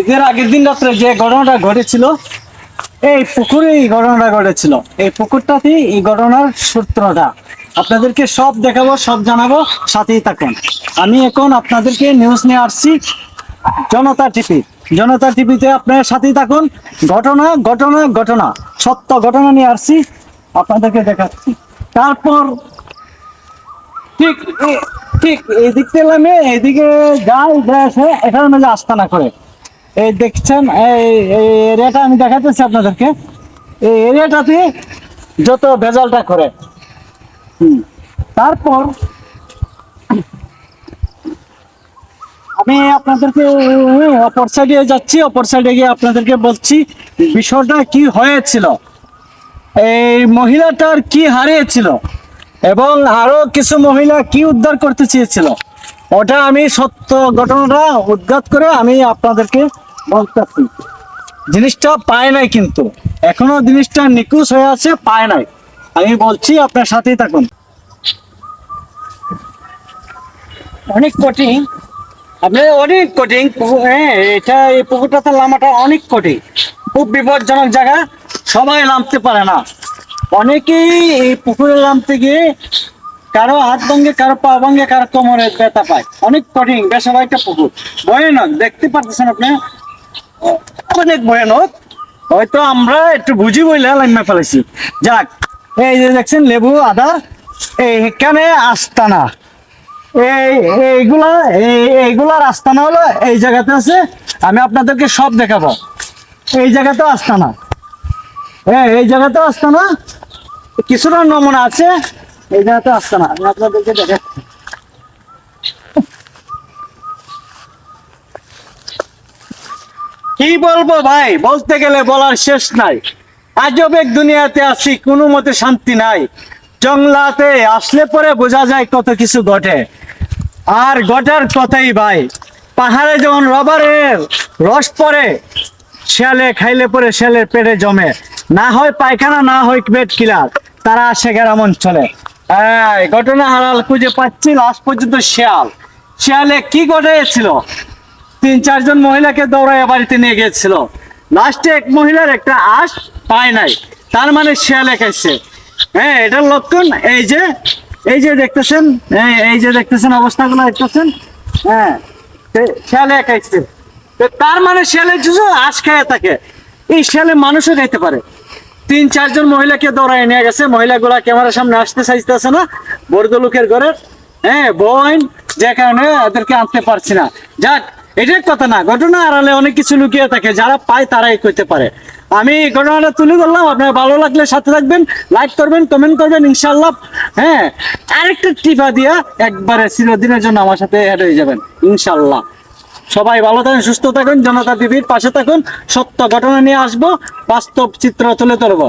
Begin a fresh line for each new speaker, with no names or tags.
ঈদের আগের দিন রাত্রে যে ঘটনাটা ঘটেছিল, এই পুকুরে এই ঘটনাটা ঘটেছিল। এই পুকুরটাতেই এই ঘটনার সূত্রটা আপনাদেরকে সব দেখাবো, সব জানাবো, সাথেই থাকুন। আমি এখন আপনাদেরকে নিউজ নিয়ে আসছি জনতা টিভি। জনতা টিভিতে আপনার সাথেই থাকুন। ঘটনা ঘটনা ঘটনা সত্য ঘটনা নিয়ে আসছি, আপনাদেরকে দেখাচ্ছি। তারপর ঠিক ঠিক এদিক থেকে আমি এইদিকে যাই আসে, এটার মধ্যে আস্তানা করে এই দেখছেন এই এরিয়াটা আমি দেখাতেছি আপনাদেরকে। এই এরিয়াটাতে যত ভেজালটা করে। তারপর আমি আপনাদেরকে অপর সাইডে যাচ্ছি, অপর সাইডে গিয়ে আপনাদেরকে বলছি বিষয়টা কি হয়েছিল, এই মহিলাটার কি হারিয়েছিল এবং আরো কিছু মহিলা কি উদ্ধার করতে চেয়েছিল, ওটা আমি সত্য ঘটনাটা উদ্ঘাত করে আমি আপনাদেরকে বলতেছি। জিনিসটা পায় নাই, কিন্তু এখনো জিনিসটা নিখোঁজ হয়ে আছে, পায় নাই। আমি বলছি, আপনার সাথেই থাকুন। অনেক কঠিন, আপনার অনেক কঠিন। হ্যাঁ, এটা এই পুকুরটাতে নামাটা অনেক কঠিন, খুব বিপজ্জনক জায়গা, সবাই নামতে পারে না। অনেকেই এই পুকুরে নামতে গিয়ে কারো হাত ভাঙ্গে, কারো পা ভাঙ্গে, কারো কোমরে ব্যথা পায়। অনেক কঠিন, বেসরকারি একটা পুকুর, ভয়ানক, দেখতে পাচ্ছেন আপনি, অনেক ভয়ানক। হয়তো আমরা একটু বুঝি বইলে লাইমা ফেলেছি। যাক, এই যে দেখছেন লেবু, আদা, এইখানে আস্তানা, এইগুলার আস্তানা হলো এই জায়গাতে আছে। আমি আপনাদেরকে সব দেখাবো। এই জায়গাতেও আস্তানা, এই জায়গাতেও আস্তানা, কিছুটা নমুনা আছে। এই জায়গাতে আস্তানা আমি আপনাদেরকে দেখাচ্ছি। কি বলবো ভাই, বলতে গেলে বলার শেষ নাই। আজব এক দুনিয়াতে আছি, কোনো মতে শান্তি নাই। জংলাতে আসলে পরে বোঝা যায় কত কিছু ঘটে, আর ঘটার কথাই ভাই। পাহাড়ে যখন রবারের রস পড়ে, শিয়ালে খাইলে পরে শিয়ালের পেটে জমে, না হয় পায়খানা, না হয় পেট কিলার, তারা আসে গ্রাম অঞ্চলে। ঘটনা হারাল খুঁজে পাচ্ছি, লাস্ট পর্যন্ত শিয়ালে কি ঘটেছিল, 3-4 জন মহিলাকে দৌড়াইয়া বাড়িতে নিয়ে গিয়েছিল। লাস্টে এক মহিলার একটা আঁশ পায় নাই, তার মানে শিয়ালে খাইছে। হ্যাঁ, এটার লক্ষণ এই যে দেখতেছেন, এই যে দেখতেছেন অবস্থাগুলো দেখতেছেন। হ্যাঁ, শিয়ালে খাইছে, তার মানে শিয়ালের জুজু আঁশ খাইয়া থাকে। এই শিয়ালে মানুষও খাইতে পারে। 3-4 জন মহিলাকে দৌড়াই নিয়ে গেছে। মহিলাগুলা ক্যামেরার সামনে আসতে চাইতেছে না, বর্দ লোকের ঘরের। হ্যাঁ, বোন, যে কারণে এদেরকে আনতে পারছি না। যাক, এটার কথা না, ঘটনা আড়ালে অনেক কিছু লুকিয়ে থাকে, যারা পায় তারাই কইতে পারে। আমি ঘটনাটা তুলে ধরলাম, আপনার ভালো লাগলে সাথে থাকবেন, লাইক করবেন, কমেন্ট করবেন, ইনশাল্লাহ। হ্যাঁ, আরেকটা টিপা দিয়া একবারে চিরদিনের জন্য আমার সাথে অ্যাড হয়ে যাবেন ইনশাল্লাহ। সবাই ভালো থাকুন, সুস্থ থাকুন, জনতা টিভির পাশে থাকুন। সত্য ঘটনা নিয়ে আসবো, বাস্তব চিত্র তুলে ধরবো।